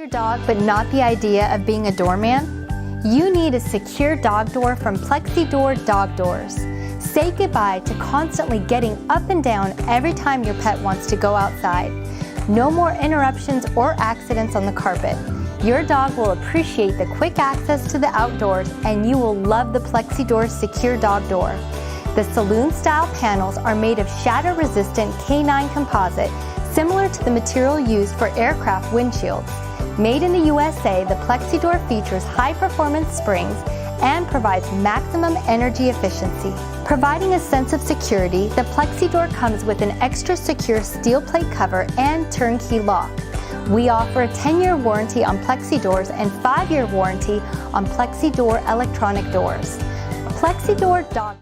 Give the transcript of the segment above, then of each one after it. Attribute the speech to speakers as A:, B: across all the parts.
A: Your dog, but not the idea of being a doorman? You need a secure dog door from PlexiDor Dog Doors. Say goodbye to constantly getting up and down every time your pet wants to go outside. No more interruptions or accidents on the carpet. Your dog will appreciate the quick access to the outdoors, and you will love the PlexiDor Secure Dog Door. The saloon-style panels are made of shatter-resistant K9 composite, similar to the material used for aircraft windshields. Made in the USA, the PlexiDor features high-performance springs and provides maximum energy efficiency. Providing a sense of security, the PlexiDor comes with an extra secure steel plate cover and turnkey lock. We offer a 10-year warranty on PlexiDoors and 5-year warranty on PlexiDor electronic doors. PlexiDor Dog.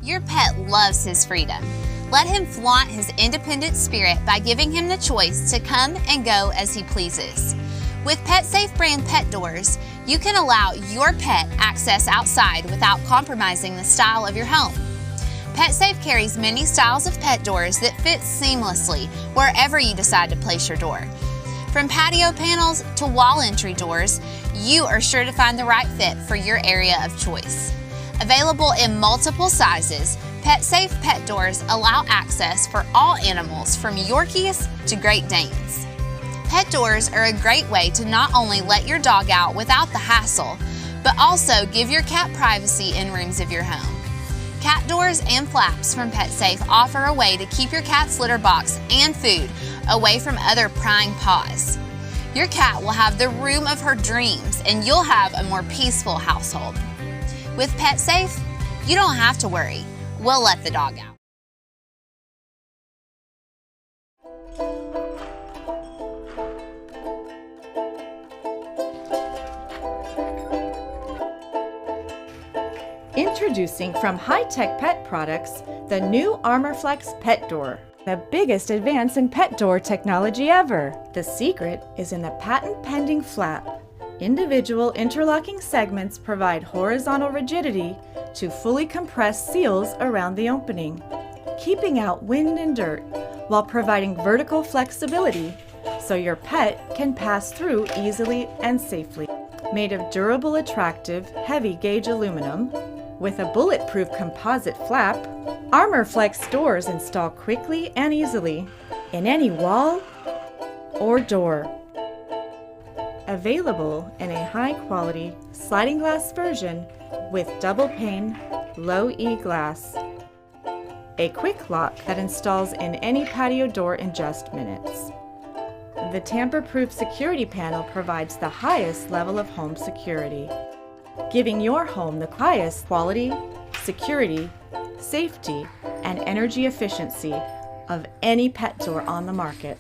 B: Your pet loves his freedom. Let him flaunt his independent spirit by giving him the choice to come and go as he pleases. With PetSafe brand pet doors, you can allow your pet access outside without compromising the style of your home. PetSafe carries many styles of pet doors that fit seamlessly wherever you decide to place your door. From patio panels to wall entry doors, you are sure to find the right fit for your area of choice. Available in multiple sizes, PetSafe pet doors allow access for all animals from Yorkies to Great Danes. Pet doors are a great way to not only let your dog out without the hassle, but also give your cat privacy in rooms of your home. Cat doors and flaps from PetSafe offer a way to keep your cat's litter box and food away from other prying paws. Your cat will have the room of her dreams, and you'll have a more peaceful household. With PetSafe, you don't have to worry. We'll let the dog out.
C: Introducing from High-Tech Pet Products, the new MAVRICFLEX Pet Door. The biggest advance in pet door technology ever. The secret is in the patent-pending flap. Individual interlocking segments provide horizontal rigidity to fully compress seals around the opening, keeping out wind and dirt while providing vertical flexibility so your pet can pass through easily and safely. Made of durable, attractive, heavy-gauge aluminum, with a bulletproof composite flap, MAVRICFLEX doors install quickly and easily in any wall or door. Available in a high-quality sliding glass version with double pane, low E glass. A quick lock that installs in any patio door in just minutes. The tamper-proof security panel provides the highest level of home security, giving your home the highest quality, security, safety, and energy efficiency of any pet door on the market.